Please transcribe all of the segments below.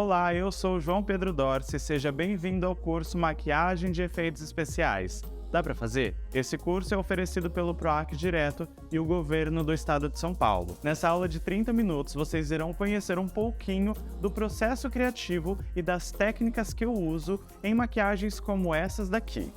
Olá, eu sou o João Pedro Dorce, seja bem-vindo ao curso Maquiagem de Efeitos Especiais. Dá para fazer? Esse curso é oferecido pelo PROAC Direto e o governo do estado de São Paulo. Nessa aula de 30 minutos, vocês irão conhecer um pouquinho do processo criativo e das técnicas que eu uso em maquiagens como essas daqui.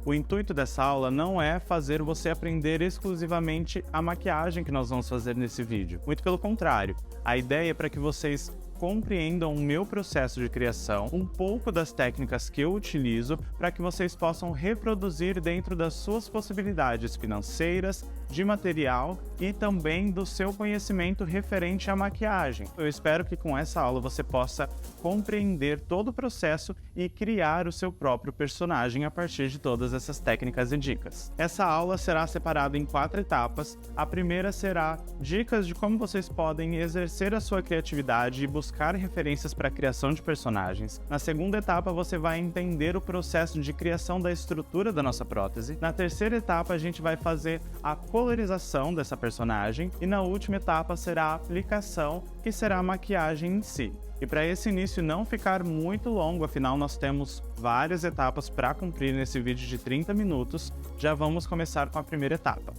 O intuito dessa aula não é fazer você aprender exclusivamente a maquiagem que nós vamos fazer nesse vídeo. Muito pelo contrário, a ideia é para que vocês compreendam o meu processo de criação, um pouco das técnicas que eu utilizo para que vocês possam reproduzir dentro das suas possibilidades financeiras, de material e também do seu conhecimento referente à maquiagem. Eu espero que com essa aula você possa compreender todo o processo e criar o seu próprio personagem a partir de todas essas técnicas e dicas. Essa aula será separada em 4 etapas. A primeira será dicas de como vocês podem exercer a sua criatividade e buscar referências para a criação de personagens. Na segunda etapa, você vai entender o processo de criação da estrutura da nossa prótese. Na terceira etapa, a gente vai fazer a colorização dessa personagem. E na última etapa será a aplicação, que será a maquiagem em si. E para esse início não ficar muito longo, afinal nós temos várias etapas para cumprir nesse vídeo de 30 minutos, já vamos começar com a primeira etapa.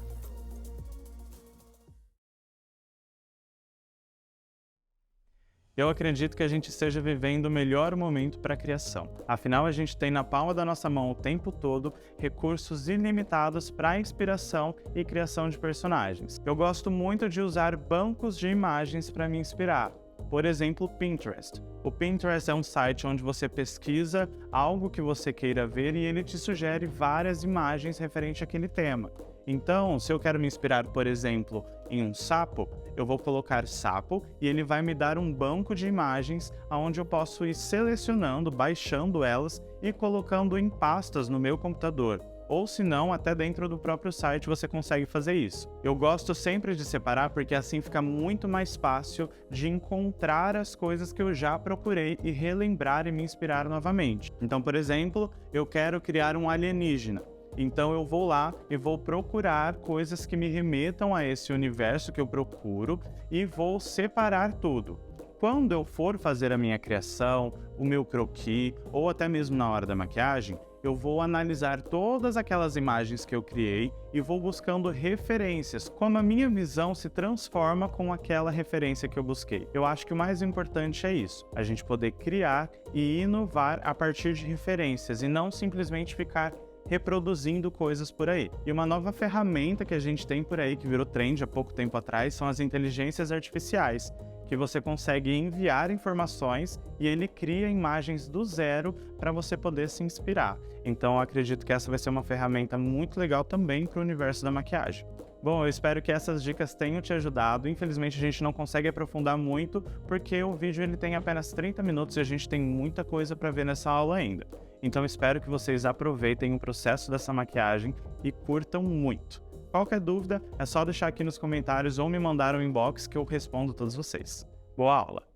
Eu acredito que a gente esteja vivendo o melhor momento para a criação. Afinal, a gente tem na palma da nossa mão o tempo todo recursos ilimitados para a inspiração e criação de personagens. Eu gosto muito de usar bancos de imagens para me inspirar. Por exemplo, o Pinterest. O Pinterest é um site onde você pesquisa algo que você queira ver e ele te sugere várias imagens referente àquele tema. Então, se eu quero me inspirar, por exemplo, em um sapo, eu vou colocar sapo e ele vai me dar um banco de imagens onde eu posso ir selecionando, baixando elas e colocando em pastas no meu computador. Ou se não, até dentro do próprio site você consegue fazer isso. Eu gosto sempre de separar porque assim fica muito mais fácil de encontrar as coisas que eu já procurei e relembrar e me inspirar novamente. Então, por exemplo, eu quero criar um alienígena. Então eu vou lá e vou procurar coisas que me remetam a esse universo que eu procuro e vou separar tudo. Quando eu for fazer a minha criação, o meu croquis ou até mesmo na hora da maquiagem, eu vou analisar todas aquelas imagens que eu criei e vou buscando referências, como a minha visão se transforma com aquela referência que eu busquei. Eu acho que o mais importante é isso, a gente poder criar e inovar a partir de referências e não simplesmente ficar reproduzindo coisas por aí. E uma nova ferramenta que a gente tem por aí, que virou trend há pouco tempo atrás, são as inteligências artificiais, que você consegue enviar informações e ele cria imagens do zero para você poder se inspirar. Então eu acredito que essa vai ser uma ferramenta muito legal também para o universo da maquiagem. Bom, eu espero que essas dicas tenham te ajudado. Infelizmente a gente não consegue aprofundar muito porque o vídeo ele tem apenas 30 minutos e a gente tem muita coisa para ver nessa aula ainda. Então espero que vocês aproveitem o processo dessa maquiagem e curtam muito. Qualquer dúvida, é só deixar aqui nos comentários ou me mandar um inbox que eu respondo todos vocês. Boa aula!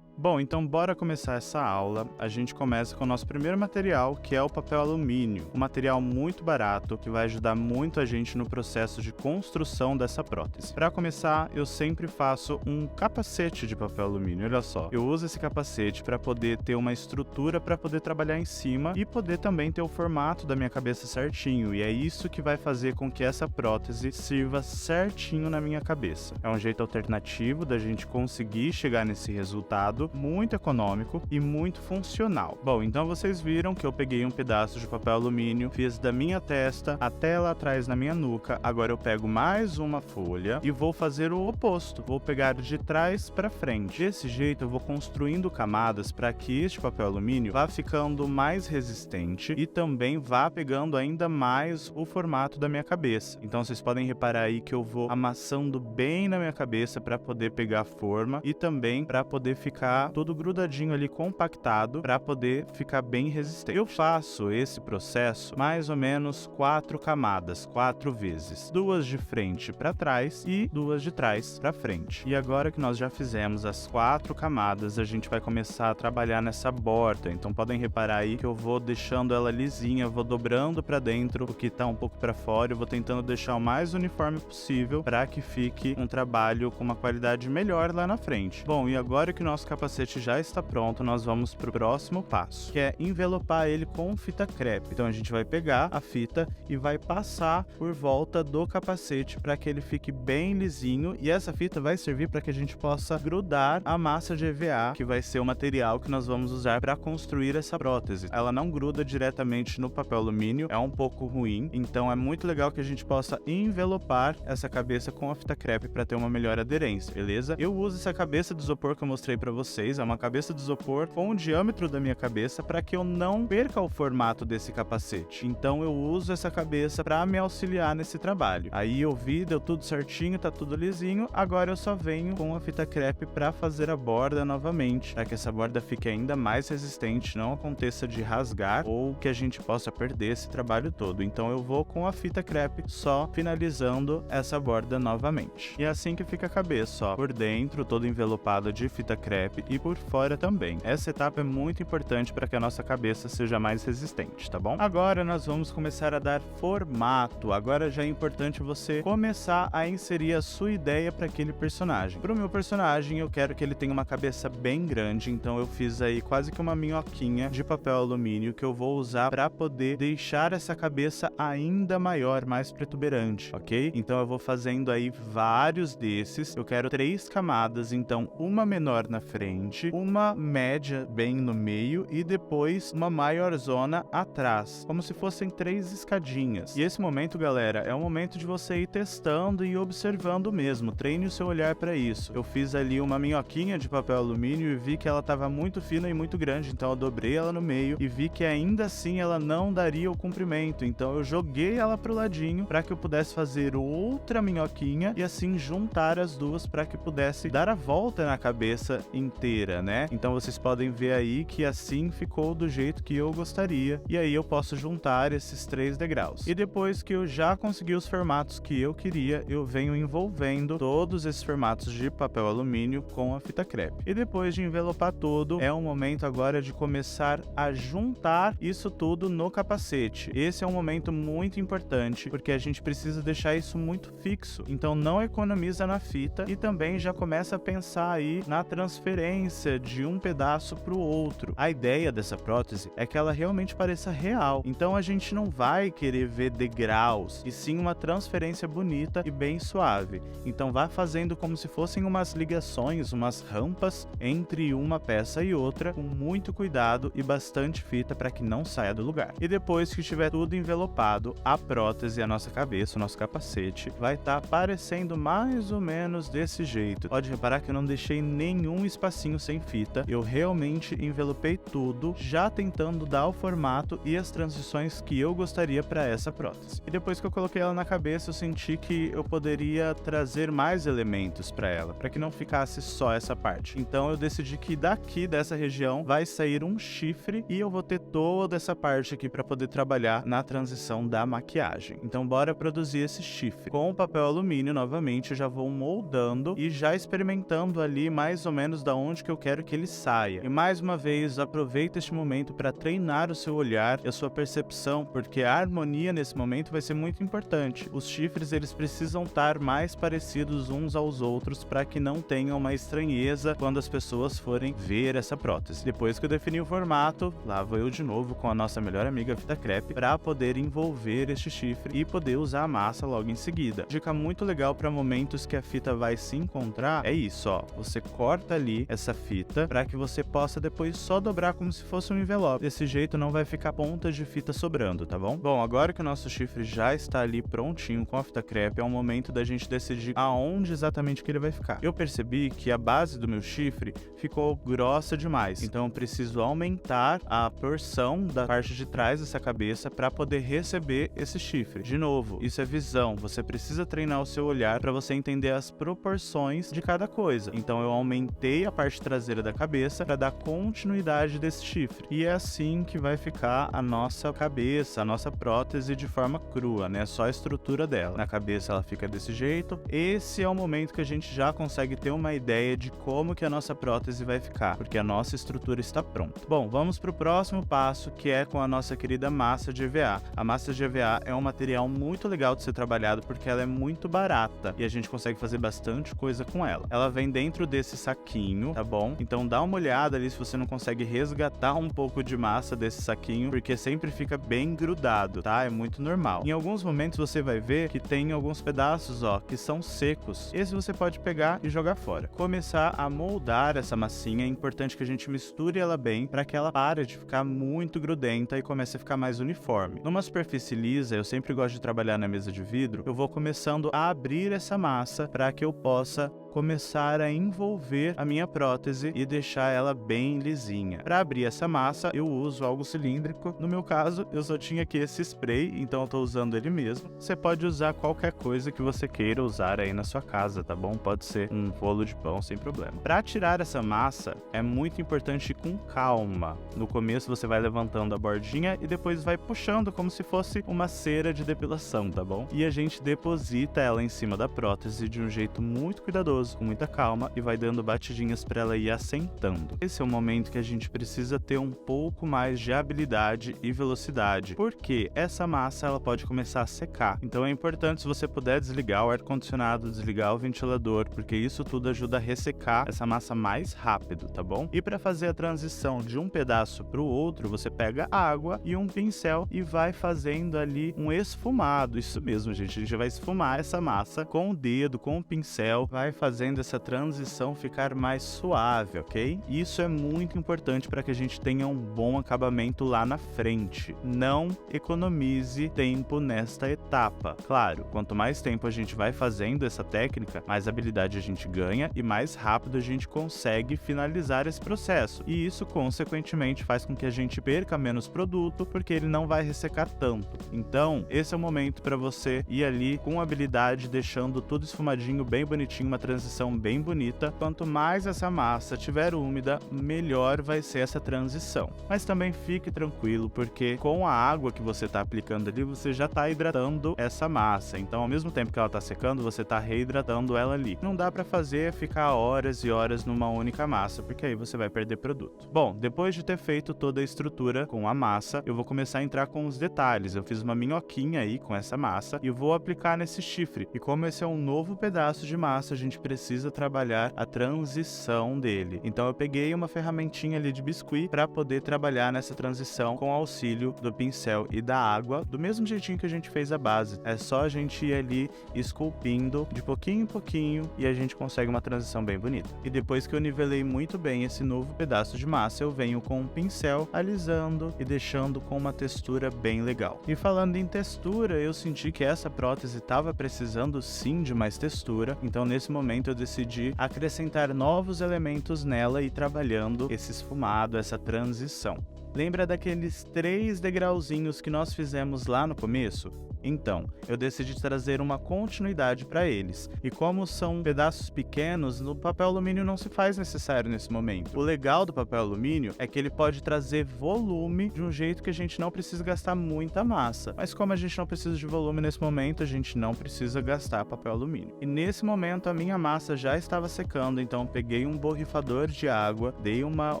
Bom, então bora começar essa aula. A gente começa com o nosso primeiro material, que é o papel alumínio. Um material muito barato, que vai ajudar muito a gente no processo de construção dessa prótese. Para começar, eu sempre faço um capacete de papel alumínio, olha só. Eu uso esse capacete para poder ter uma estrutura para poder trabalhar em cima e poder também ter o formato da minha cabeça certinho. E é isso que vai fazer com que essa prótese sirva certinho na minha cabeça. É um jeito alternativo da gente conseguir chegar nesse resultado muito econômico e muito funcional. Bom, então vocês viram que eu peguei um pedaço de papel alumínio, fiz da minha testa até lá atrás na minha nuca. Agora eu pego mais uma folha e vou fazer o oposto. Vou pegar de trás para frente. Desse jeito eu vou construindo camadas para que este papel alumínio vá ficando mais resistente e também vá pegando ainda mais o formato da minha cabeça. Então vocês podem reparar aí que eu vou amassando bem na minha cabeça para poder pegar forma e também para poder ficar deixar tudo grudadinho ali, compactado, para poder ficar bem resistente. Eu faço esse processo mais ou menos 4 camadas, 4 vezes. 2 de frente para trás e 2 de trás para frente. E agora que nós já fizemos as 4 camadas, a gente vai começar a trabalhar nessa borda. Então podem reparar aí que eu vou deixando ela lisinha, vou dobrando para dentro o que tá um pouco para fora, eu vou tentando deixar o mais uniforme possível para que fique um trabalho com uma qualidade melhor lá na frente. Bom, e agora que o nosso capacete já está pronto, nós vamos pro próximo passo, que é envelopar ele com fita crepe. Então a gente vai pegar a fita e vai passar por volta do capacete para que ele fique bem lisinho, e essa fita vai servir para que a gente possa grudar a massa de EVA, que vai ser o material que nós vamos usar para construir essa prótese. Ela não gruda diretamente no papel alumínio, é um pouco ruim, então é muito legal que a gente possa envelopar essa cabeça com a fita crepe para ter uma melhor aderência, beleza? Eu uso essa cabeça de isopor que eu mostrei para vocês, é uma cabeça de isopor com o diâmetro da minha cabeça para que eu não perca o formato desse capacete. Então eu uso essa cabeça para me auxiliar nesse trabalho. Aí eu vi, deu tudo certinho, tá tudo lisinho, agora eu só venho com a fita crepe para fazer a borda novamente, para que essa borda fique ainda mais resistente, não aconteça de rasgar ou que a gente possa perder esse trabalho todo. Então eu vou com a fita crepe só finalizando essa borda novamente. E é assim que fica a cabeça, ó, por dentro todo envelopado de fita crepe e por fora também. Essa etapa é muito importante para que a nossa cabeça seja mais resistente, tá bom? Agora nós vamos começar a dar formato. Agora já é importante você começar a inserir a sua ideia para aquele personagem. Para o meu personagem, eu quero que ele tenha uma cabeça bem grande, então eu fiz aí quase que uma minhoquinha de papel alumínio que eu vou usar para poder deixar essa cabeça ainda maior, mais protuberante, ok? Então eu vou fazendo aí vários desses. Eu quero 3 camadas, então uma menor na frente, uma média bem no meio e depois uma maior zona atrás, como se fossem 3 escadinhas. E esse momento, galera, é o momento de você ir testando e observando mesmo. Treine o seu olhar para isso. Eu fiz ali uma minhoquinha de papel alumínio e vi que ela estava muito fina e muito grande, então eu dobrei ela no meio e vi que ainda assim ela não daria o comprimento, então eu joguei ela pro ladinho para que eu pudesse fazer outra minhoquinha e assim juntar as duas para que pudesse dar a volta na cabeça inteira, né? Então vocês podem ver aí que assim ficou do jeito que eu gostaria, e aí eu posso juntar esses 3 degraus. E depois que eu já consegui os formatos que eu queria, eu venho envolvendo todos esses formatos de papel alumínio com a fita crepe. E depois de envelopar tudo, é o momento agora de começar a juntar isso tudo no capacete. Esse é um momento muito importante, porque a gente precisa deixar isso muito fixo. Então não economiza na fita e também já começa a pensar aí na transferência de um pedaço para o outro. A ideia dessa prótese é que ela realmente pareça real. Então a gente não vai querer ver degraus, e sim uma transferência bonita e bem suave. Então vá fazendo como se fossem umas ligações, umas rampas entre uma peça e outra, com muito cuidado e bastante fita para que não saia do lugar. E depois que estiver tudo envelopado, a prótese, a nossa cabeça, o nosso capacete, vai estar aparecendo mais ou menos desse jeito. Pode reparar que eu não deixei nenhum espacinho sem fita, eu realmente envelopei tudo, já tentando dar o formato e as transições que eu gostaria para essa prótese. E depois que eu coloquei ela na cabeça, eu senti que eu poderia trazer mais elementos para ela, para que não ficasse só essa parte. Então eu decidi que daqui dessa região vai sair um chifre e eu vou ter toda essa parte aqui para poder trabalhar na transição da maquiagem. Então bora produzir esse chifre. Com o papel alumínio, novamente, eu já vou moldando e já experimentando ali mais ou menos da onde que eu quero que ele saia. E mais uma vez, aproveita este momento para treinar o seu olhar e a sua percepção, porque a harmonia nesse momento vai ser muito importante. Os chifres, eles precisam estar mais parecidos uns aos outros para que não tenha uma estranheza quando as pessoas forem ver essa prótese. Depois que eu defini o formato, lá vou eu de novo com a nossa melhor amiga fita crepe para poder envolver este chifre e poder usar a massa logo em seguida. Dica muito legal para momentos que a fita vai se encontrar é isso, ó. Você corta ali essa fita para que você possa depois só dobrar como se fosse um envelope. Desse jeito não vai ficar pontas de fita sobrando, tá bom? Bom, agora que o nosso chifre já está ali prontinho com a fita crepe, é o momento da gente decidir aonde exatamente que ele vai ficar. Eu percebi que a base do meu chifre ficou grossa demais, então eu preciso aumentar a porção da parte de trás dessa cabeça para poder receber esse chifre. De novo, isso é visão, você precisa treinar o seu olhar para você entender as proporções de cada coisa. Então eu aumentei a parte parte traseira da cabeça para dar continuidade desse chifre. E é assim que vai ficar a nossa cabeça, a nossa prótese de forma crua, né? Só a estrutura dela. Na cabeça ela fica desse jeito. Esse é o momento que a gente já consegue ter uma ideia de como que a nossa prótese vai ficar, porque a nossa estrutura está pronta. Bom, vamos para o próximo passo, que é com a nossa querida massa de EVA. A massa de EVA é um material muito legal de ser trabalhado porque ela é muito barata e a gente consegue fazer bastante coisa com ela. Ela vem dentro desse saquinho, tá bom? Então dá uma olhada ali se você não consegue resgatar um pouco de massa desse saquinho, porque sempre fica bem grudado, tá? É muito normal. Em alguns momentos você vai ver que tem alguns pedaços, ó, que são secos. Esse você pode pegar e jogar fora. Começar a moldar essa massinha, é importante que a gente misture ela bem para que ela pare de ficar muito grudenta e comece a ficar mais uniforme. Numa superfície lisa, eu sempre gosto de trabalhar na mesa de vidro, eu vou começando a abrir essa massa para que eu possa começar a envolver a minha prótese e deixar ela bem lisinha. Para abrir essa massa, eu uso algo cilíndrico. No meu caso, eu só tinha aqui esse spray, então eu estou usando ele mesmo. Você pode usar qualquer coisa que você queira usar aí na sua casa, tá bom? Pode ser um rolo de pão, sem problema. Para tirar essa massa, é muito importante ir com calma. No começo você vai levantando a bordinha e depois vai puxando como se fosse uma cera de depilação, tá bom? E a gente deposita ela em cima da prótese de um jeito muito cuidadoso, com muita calma, e vai dando batidinhas para ela ir assentando. Esse é o momento que a gente precisa ter um pouco mais de habilidade e velocidade, porque essa massa ela pode começar a secar. Então é importante, se você puder, desligar o ar-condicionado, desligar o ventilador, porque isso tudo ajuda a ressecar essa massa mais rápido, tá bom? E para fazer a transição de um pedaço para o outro, você pega água e um pincel e vai fazendo ali um esfumado. Isso mesmo, gente, a gente vai esfumar essa massa com o dedo, com o pincel, vai fazendo essa transição ficar mais suave, ok? Isso é muito importante para que a gente tenha um bom acabamento lá na frente. Não economize tempo nesta etapa. Claro, quanto mais tempo a gente vai fazendo essa técnica, mais habilidade a gente ganha e mais rápido a gente consegue finalizar esse processo. E isso, consequentemente, faz com que a gente perca menos produto, porque ele não vai ressecar tanto. Então, esse é o momento para você ir ali com habilidade, deixando tudo esfumadinho, bem bonitinho, uma transição bem bonita. Quanto mais essa massa estiver úmida, melhor vai ser essa transição. Mas também fique tranquilo, porque com a água que você está aplicando ali, você já está hidratando essa massa. Então, ao mesmo tempo que ela está secando, você está reidratando ela ali. Não dá para fazer ficar horas e horas numa única massa, porque aí você vai perder produto. Bom, depois de ter feito toda a estrutura com a massa, eu vou começar a entrar com os detalhes. Eu fiz uma minhoquinha aí com essa massa e vou aplicar nesse chifre. E como esse é um novo pedaço de massa, a gente precisa trabalhar a transição dele. Então eu peguei uma ferramentinha ali de biscuit para poder trabalhar nessa transição com auxílio do pincel e da água, do mesmo jeitinho que a gente fez a base. É só a gente ir ali esculpindo de pouquinho em pouquinho e a gente consegue uma transição bem bonita. E depois que eu nivelei muito bem esse novo pedaço de massa, eu venho com um pincel alisando e deixando com uma textura bem legal. E falando em textura, eu senti que essa prótese estava precisando sim de mais textura, então nesse momento eu decidi acrescentar novos elementos nela e trabalhando esse esfumado, essa transição. Lembra daqueles 3 degrauzinhos que nós fizemos lá no começo? Então, eu decidi trazer uma continuidade para eles. E como são pedaços pequenos, no papel alumínio não se faz necessário nesse momento. O legal do papel alumínio é que ele pode trazer volume de um jeito que a gente não precisa gastar muita massa. Mas como a gente não precisa de volume nesse momento, a gente não precisa gastar papel alumínio. E nesse momento a minha massa já estava secando, então eu peguei um borrifador de água, dei uma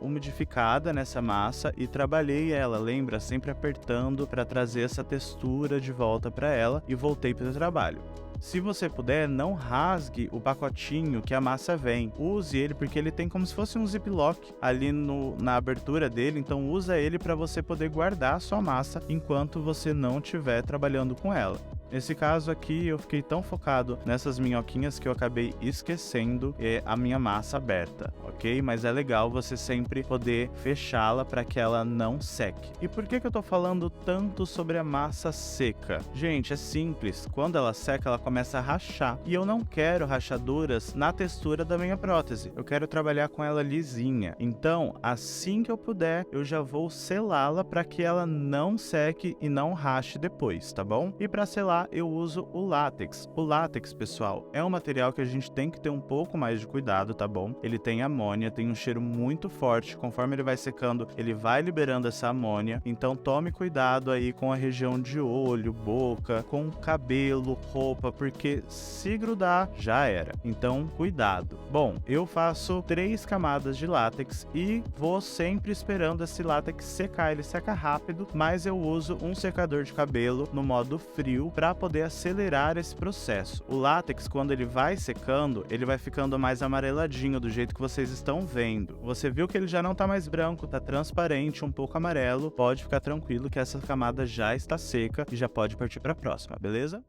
umidificada nessa massa e trabalhei ela, lembra? Sempre apertando para trazer essa textura de volta para ela e voltei para o trabalho. Se você puder, não rasgue o pacotinho que a massa vem. Use ele porque ele tem como se fosse um ziplock ali na abertura dele, então usa ele para você poder guardar a sua massa enquanto você não estiver trabalhando com ela. Nesse caso aqui, eu fiquei tão focado nessas minhoquinhas que eu acabei esquecendo a minha massa aberta, ok? Mas é legal você sempre poder fechá-la para que ela não seque. E por que eu tô falando tanto sobre a massa seca? Gente, é simples. Quando ela seca, ela começa a rachar. E eu não quero rachaduras na textura da minha prótese. Eu quero trabalhar com ela lisinha. Então, assim que eu puder, eu já vou selá-la para que ela não seque e não rache depois, tá bom? E para selar, lá eu uso o látex. O látex, pessoal, é um material que a gente tem que ter um pouco mais de cuidado, tá bom? Ele tem amônia, tem um cheiro muito forte, conforme ele vai secando, ele vai liberando essa amônia, então tome cuidado aí com a região de olho, boca, com cabelo, roupa, porque se grudar, já era. Então, cuidado. Bom, eu faço 3 camadas de látex e vou sempre esperando esse látex secar. Ele seca rápido, mas eu uso um secador de cabelo no modo frio para poder acelerar esse processo. O látex, quando ele vai secando, ele vai ficando mais amareladinho, do jeito que vocês estão vendo. Você viu que ele já não tá mais branco, tá transparente, um pouco amarelo. Pode ficar tranquilo que essa camada já está seca e já pode partir para a próxima, beleza?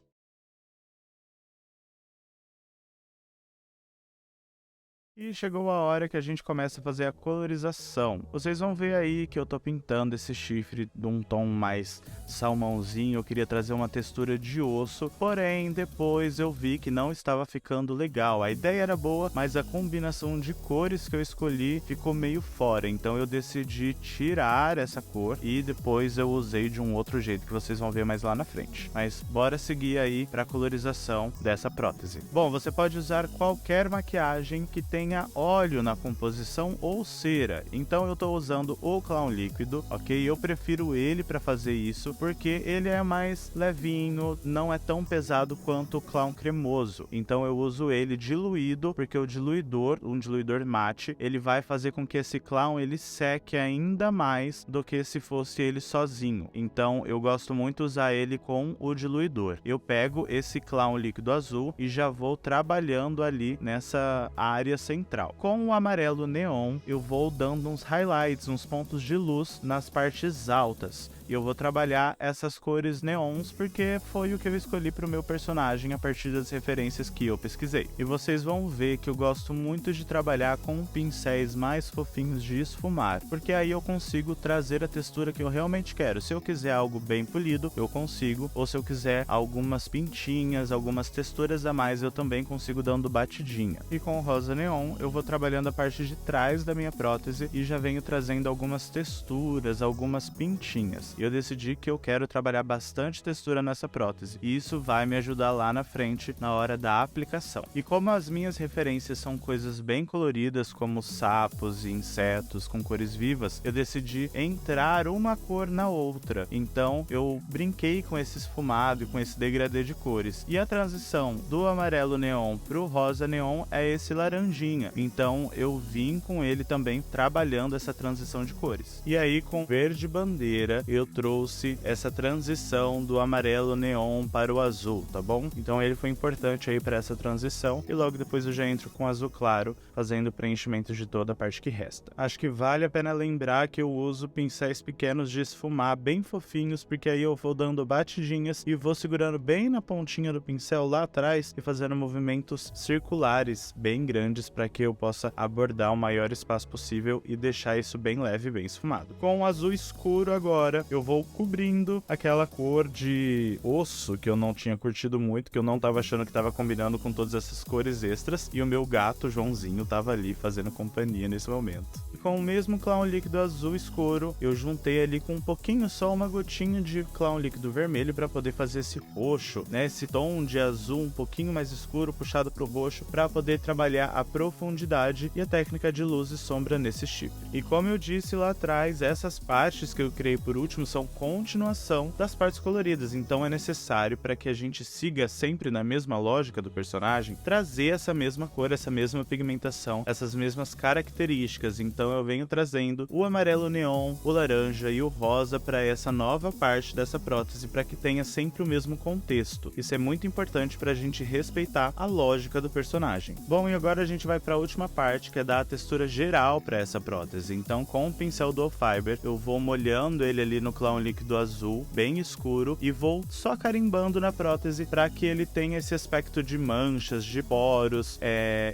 E chegou a hora que a gente começa a fazer a colorização. Vocês vão ver aí que eu tô pintando esse chifre de um tom mais salmãozinho. Eu queria trazer uma textura de osso, porém depois eu vi que não estava ficando legal. A ideia era boa, mas a combinação de cores que eu escolhi ficou meio fora. Então eu decidi tirar essa cor e depois eu usei de um outro jeito que vocês vão ver mais lá na frente. Mas bora seguir aí para a colorização dessa prótese. Bom, você pode usar qualquer maquiagem que tenha óleo na composição ou cera, então eu estou usando o clown líquido, ok? Eu prefiro ele para fazer isso porque ele é mais levinho, não é tão pesado quanto o clown cremoso, então eu uso ele diluído, porque o diluidor, um diluidor mate, ele vai fazer com que esse clown ele seque ainda mais do que se fosse ele sozinho, então eu gosto muito usar ele com o diluidor. Eu pego esse clown líquido azul e já vou trabalhando ali nessa área central. Com o amarelo neon, eu vou dando uns highlights, uns pontos de luz nas partes altas. E eu vou trabalhar essas cores neons porque foi o que eu escolhi para o meu personagem a partir das referências que eu pesquisei. E vocês vão ver que eu gosto muito de trabalhar com pincéis mais fofinhos de esfumar, porque aí eu consigo trazer a textura que eu realmente quero. Se eu quiser algo bem polido, eu consigo, ou se eu quiser algumas pintinhas, algumas texturas a mais, eu também consigo dando batidinha. E com o rosa neon, eu vou trabalhando a parte de trás da minha prótese e já venho trazendo algumas texturas, algumas pintinhas. E eu decidi que eu quero trabalhar bastante textura nessa prótese, e isso vai me ajudar lá na frente, na hora da aplicação. E como as minhas referências são coisas bem coloridas, como sapos e insetos com cores vivas, eu decidi entrar uma cor na outra. Então eu brinquei com esse esfumado e com esse degradê de cores. E a transição do amarelo neon pro rosa neon é esse laranjinha. Então eu vim com ele também trabalhando essa transição de cores. E aí com verde bandeira eu trouxe essa transição do amarelo neon para o azul, tá bom? Então ele foi importante aí para essa transição, e logo depois eu já entro com azul claro, fazendo o preenchimento de toda a parte que resta. Acho que vale a pena lembrar que eu uso pincéis pequenos de esfumar, bem fofinhos, porque aí eu vou dando batidinhas e vou segurando bem na pontinha do pincel lá atrás e fazendo movimentos circulares bem grandes para que eu possa abordar o maior espaço possível e deixar isso bem leve e bem esfumado. Com o azul escuro agora, eu vou cobrindo aquela cor de osso que eu não tinha curtido muito, que eu não tava achando que tava combinando com todas essas cores extras, e o meu gato, Joãozinho, tava ali fazendo companhia nesse momento. E com o mesmo clown líquido azul escuro, eu juntei ali com um pouquinho só, uma gotinha de clown líquido vermelho para poder fazer esse roxo, né, esse tom de azul um pouquinho mais escuro, puxado pro roxo, para poder trabalhar a profundidade e a técnica de luz e sombra nesse chifre. E como eu disse lá atrás, essas partes que eu criei por último são continuação das partes coloridas, então é necessário, para que a gente siga sempre na mesma lógica do personagem, trazer essa mesma cor, essa mesma pigmentação, essas mesmas características. Então eu venho trazendo o amarelo neon, o laranja e o rosa para essa nova parte dessa prótese, para que tenha sempre o mesmo contexto. Isso é muito importante para a gente respeitar a lógica do personagem. Bom, e agora a gente vai para a última parte, que é dar a textura geral para essa prótese. Então com o pincel Dual Fiber eu vou molhando ele ali no clown líquido azul, bem escuro, e vou só carimbando na prótese para que ele tenha esse aspecto de manchas, de poros,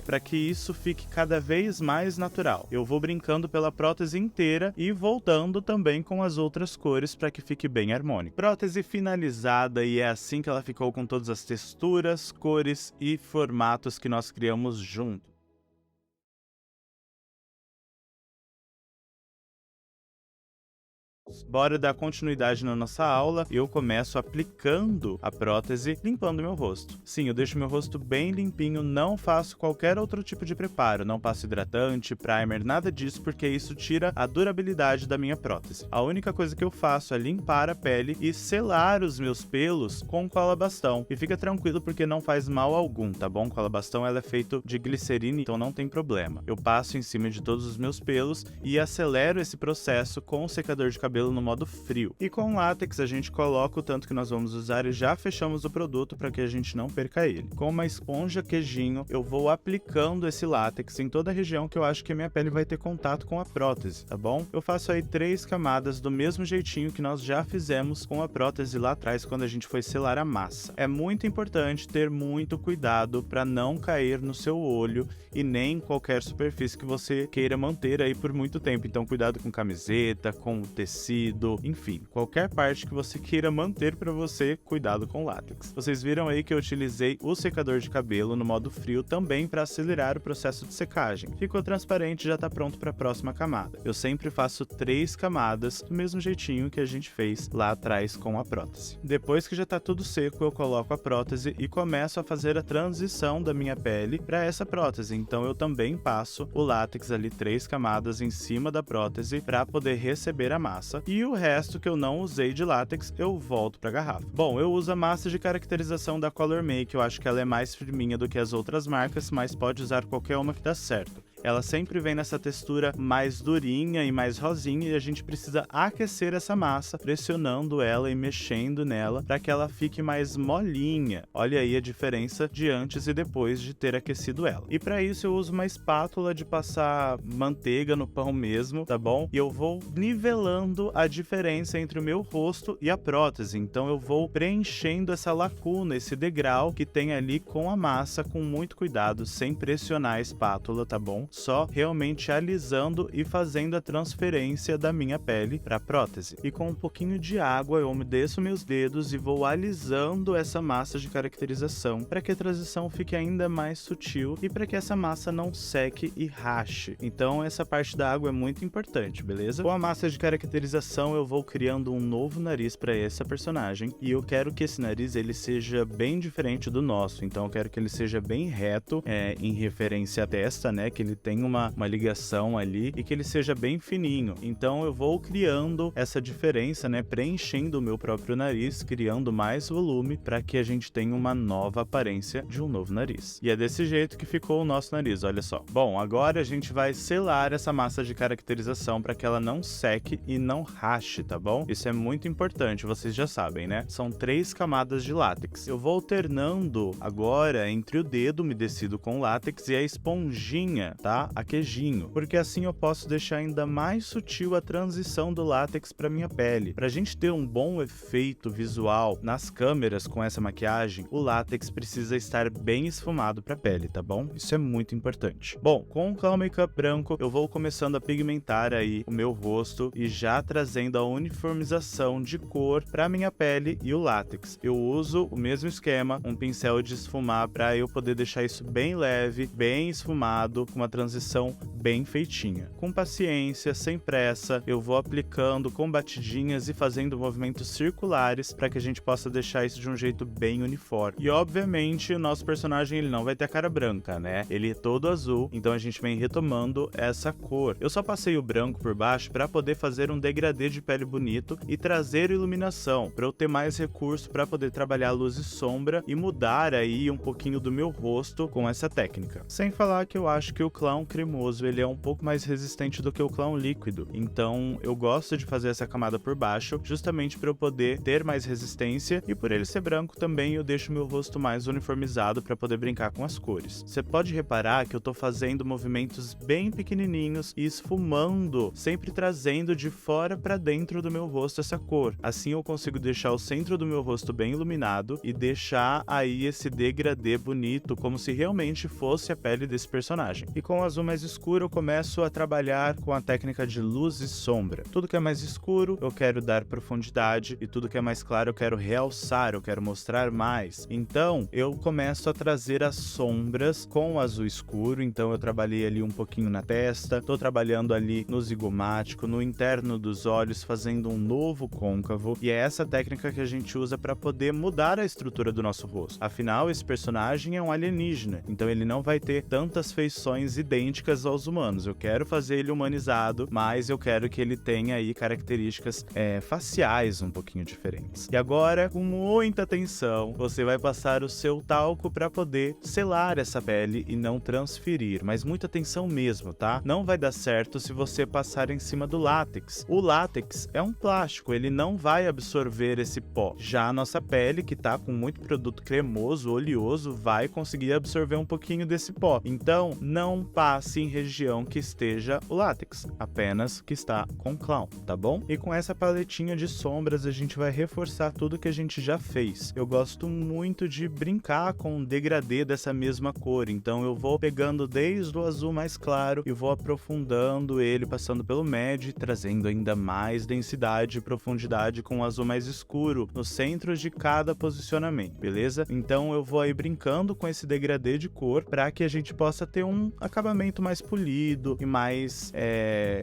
para que isso fique cada vez mais natural. Eu vou brincando pela prótese inteira e voltando também com as outras cores para que fique bem harmônico. Prótese finalizada, e é assim que ela ficou, com todas as texturas, cores e formatos que nós criamos junto. Bora dar continuidade na nossa aula e eu começo aplicando a prótese, limpando meu rosto. Sim, eu deixo meu rosto bem limpinho, não faço qualquer outro tipo de preparo, não passo hidratante, primer, nada disso, porque isso tira a durabilidade da minha prótese. A única coisa que eu faço é limpar a pele e selar os meus pelos com cola bastão. E fica tranquilo porque não faz mal algum, tá bom? Cola bastão ela é feito de glicerina, então não tem problema. Eu passo em cima de todos os meus pelos e acelero esse processo com o secador de cabelo no modo frio. E com o látex a gente coloca o tanto que nós vamos usar e já fechamos o produto para que a gente não perca ele. Com uma esponja queijinho, eu vou aplicando esse látex em toda a região que eu acho que a minha pele vai ter contato com a prótese, tá bom? Eu faço aí 3 camadas do mesmo jeitinho que nós já fizemos com a prótese lá atrás quando a gente foi selar a massa. É muito importante ter muito cuidado para não cair no seu olho e nem em qualquer superfície que você queira manter aí por muito tempo. Então cuidado com camiseta, com tecido, enfim, qualquer parte que você queira manter para você, cuidado com látex. Vocês viram aí que eu utilizei o secador de cabelo no modo frio também para acelerar o processo de secagem. Ficou transparente e já está pronto para a próxima camada. Eu sempre faço 3 camadas do mesmo jeitinho que a gente fez lá atrás com a prótese. Depois que já está tudo seco, eu coloco a prótese e começo a fazer a transição da minha pele para essa prótese. Então eu também passo o látex ali 3 camadas em cima da prótese para poder receber a massa. E o resto que eu não usei de látex, eu volto para a garrafa. Bom, eu uso a massa de caracterização da Color Make, eu acho que ela é mais firminha do que as outras marcas, mas pode usar qualquer uma que dá certo. Ela sempre vem nessa textura mais durinha e mais rosinha e a gente precisa aquecer essa massa, pressionando ela e mexendo nela para que ela fique mais molinha. Olha aí a diferença de antes e depois de ter aquecido ela. E para isso eu uso uma espátula de passar manteiga no pão mesmo, tá bom? E eu vou nivelando a diferença entre o meu rosto e a prótese. Então eu vou preenchendo essa lacuna, esse degrau que tem ali com a massa com muito cuidado, sem pressionar a espátula, tá bom? Só realmente alisando e fazendo a transferência da minha pele para a prótese. E com um pouquinho de água eu umedeço meus dedos e vou alisando essa massa de caracterização para que a transição fique ainda mais sutil e para que essa massa não seque e rache. Então essa parte da água é muito importante, beleza? Com a massa de caracterização eu vou criando um novo nariz para essa personagem e eu quero que esse nariz ele seja bem diferente do nosso. Então eu quero que ele seja bem reto em referência à testa, né? Que ele tem uma ligação ali e que ele seja bem fininho. Então eu vou criando essa diferença, né, preenchendo o meu próprio nariz, criando mais volume para que a gente tenha uma nova aparência de um novo nariz. E é desse jeito que ficou o nosso nariz, olha só. Bom, agora a gente vai selar essa massa de caracterização para que ela não seque e não rache, tá bom? Isso é muito importante, vocês já sabem, né? São 3 camadas de látex. Eu vou alternando agora entre o dedo umedecido com látex e a esponjinha, tá? A queijinho, porque assim eu posso deixar ainda mais sutil a transição do látex para minha pele. Pra gente ter um bom efeito visual nas câmeras com essa maquiagem, o látex precisa estar bem esfumado para a pele, tá bom? Isso é muito importante. Bom, com o Clown Makeup branco, eu vou começando a pigmentar aí o meu rosto e já trazendo a uniformização de cor para minha pele e o látex. Eu uso o mesmo esquema, um pincel de esfumar para eu poder deixar isso bem leve, bem esfumado, com uma transição bem feitinha. Com paciência, sem pressa, eu vou aplicando com batidinhas e fazendo movimentos circulares para que a gente possa deixar isso de um jeito bem uniforme. E obviamente o nosso personagem ele não vai ter a cara branca, né? Ele é todo azul, então a gente vem retomando essa cor. Eu só passei o branco por baixo para poder fazer um degradê de pele bonito e trazer iluminação, para eu ter mais recurso para poder trabalhar luz e sombra e mudar aí um pouquinho do meu rosto com essa técnica. Sem falar que eu acho que o clown cremoso ele é um pouco mais resistente do que o clown líquido, então eu gosto de fazer essa camada por baixo justamente para eu poder ter mais resistência e por ele ser branco também eu deixo meu rosto mais uniformizado para poder brincar com as cores. Você pode reparar que eu tô fazendo movimentos bem pequenininhos e esfumando, sempre trazendo de fora para dentro do meu rosto essa cor. Assim eu consigo deixar o centro do meu rosto bem iluminado e deixar aí esse degradê bonito, como se realmente fosse a pele desse personagem. E com com o azul mais escuro, eu começo a trabalhar com a técnica de luz e sombra. Tudo que é mais escuro, eu quero dar profundidade, e tudo que é mais claro, eu quero realçar, eu quero mostrar mais. Então, eu começo a trazer as sombras com o azul escuro. Então, eu trabalhei ali um pouquinho na testa, tô trabalhando ali no zigomático, no interno dos olhos, fazendo um novo côncavo, e é essa técnica que a gente usa para poder mudar a estrutura do nosso rosto. Afinal, esse personagem é um alienígena, então ele não vai ter tantas feições idênticas aos humanos. Eu quero fazer ele humanizado, mas eu quero que ele tenha aí características faciais um pouquinho diferentes. E agora, com muita atenção, você vai passar o seu talco para poder selar essa pele e não transferir, mas muita atenção mesmo, tá? Não vai dar certo se você passar em cima do látex. O látex é um plástico, ele não vai absorver esse pó. Já a nossa pele, que tá com muito produto cremoso, oleoso, vai conseguir absorver um pouquinho desse pó. Então, não passe em região que esteja o látex, apenas que está com clown, tá bom? E com essa paletinha de sombras, a gente vai reforçar tudo que a gente já fez. Eu gosto muito de brincar com o degradê dessa mesma cor, então eu vou pegando desde o azul mais claro e vou aprofundando ele, passando pelo médio, trazendo ainda mais densidade e profundidade com o azul mais escuro no centro de cada posicionamento, beleza? Então eu vou aí brincando com esse degradê de cor para que a gente possa ter um acabamento mais polido e mais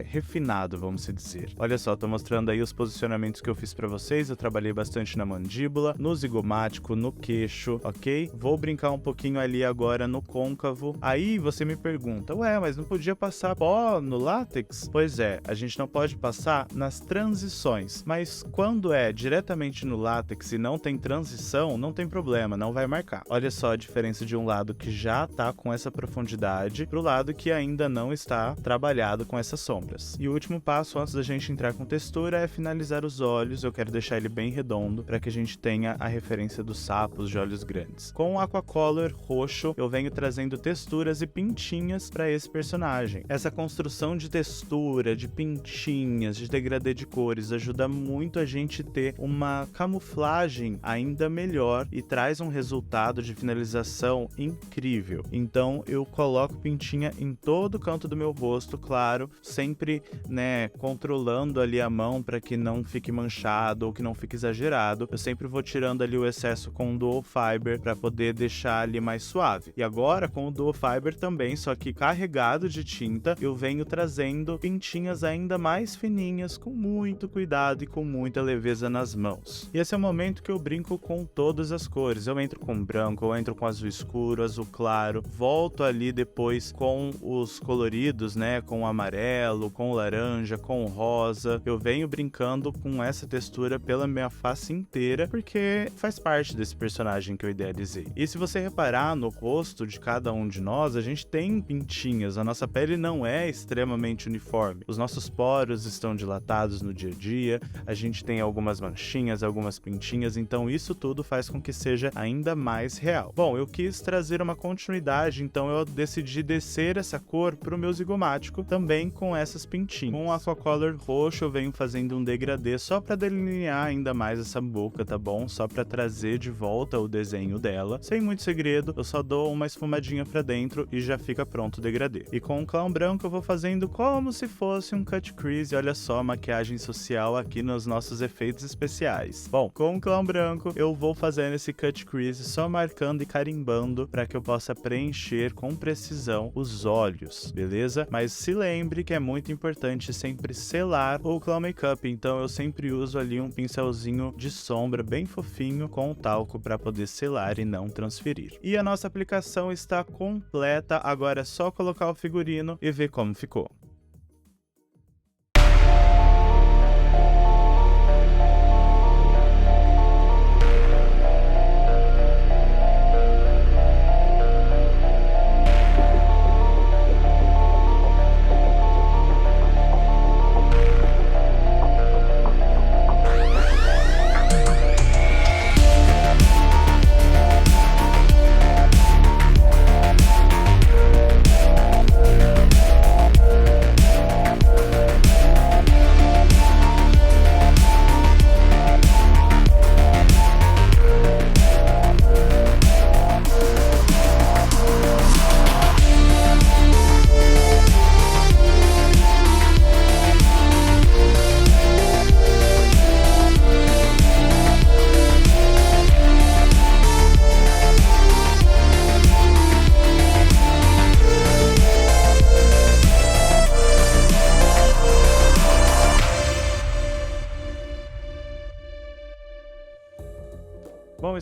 refinado, vamos dizer. Olha só, tô mostrando aí os posicionamentos que eu fiz para vocês. Eu trabalhei bastante na mandíbula, no zigomático, no queixo, ok? Vou brincar um pouquinho ali agora no côncavo. Aí você me pergunta, ué, mas não podia passar pó no látex? Pois é, a gente não pode passar nas transições, mas quando é diretamente no látex e não tem transição, não tem problema, não vai marcar. Olha só a diferença de um lado que já tá com essa profundidade pro lado que ainda não está trabalhado com essas sombras. E o último passo antes da gente entrar com textura é finalizar os olhos. Eu quero deixar ele bem redondo para que a gente tenha a referência dos sapos de olhos grandes. Com o Aquacolor roxo, eu venho trazendo texturas e pintinhas para esse personagem. Essa construção de textura, de pintinhas, de degradê de cores ajuda muito a gente ter uma camuflagem ainda melhor e traz um resultado de finalização incrível. Então eu coloco pintinha em todo o canto do meu rosto, claro, sempre, né, controlando ali a mão para que não fique manchado ou que não fique exagerado. Eu sempre vou tirando ali o excesso com o Dual Fiber para poder deixar ali mais suave. E agora com o Dual Fiber também, só que carregado de tinta, eu venho trazendo pintinhas ainda mais fininhas, com muito cuidado e com muita leveza nas mãos. E esse é o momento que eu brinco com todas as cores. Eu entro com branco, eu entro com azul escuro, azul claro, volto ali depois com os coloridos, né, com o amarelo, com o laranja, com o rosa. Eu venho brincando com essa textura pela minha face inteira, porque faz parte desse personagem que eu idealizei. E se você reparar no rosto de cada um de nós, a gente tem pintinhas, a nossa pele não é extremamente uniforme. Os nossos poros estão dilatados no dia a dia, a gente tem algumas manchinhas, algumas pintinhas, então isso tudo faz com que seja ainda mais real. Bom, eu quis trazer uma continuidade, então eu decidi descer essa cor pro meu zigomático, também com essas pintinhas. Com o Aquacolor roxo eu venho fazendo um degradê só para delinear ainda mais essa boca, tá bom? Só para trazer de volta o desenho dela. Sem muito segredo, eu só dou uma esfumadinha pra dentro e já fica pronto o degradê. E com o clown branco eu vou fazendo como se fosse um cut crease. Olha só a maquiagem social aqui nos nossos efeitos especiais. Bom, com o clown branco eu vou fazendo esse cut crease, só marcando e carimbando para que eu possa preencher com precisão os olhos, beleza? Mas se lembre que é muito importante sempre selar o clown makeup, então eu sempre uso ali um pincelzinho de sombra bem fofinho com o talco para poder selar e não transferir. E a nossa aplicação está completa, agora é só colocar o figurino e ver como ficou.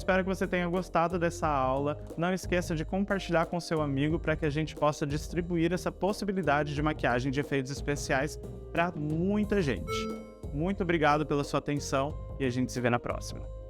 espero que você tenha gostado dessa aula. Não esqueça de compartilhar com seu amigo para que a gente possa distribuir essa possibilidade de maquiagem de efeitos especiais para muita gente. Muito obrigado pela sua atenção e a gente se vê na próxima.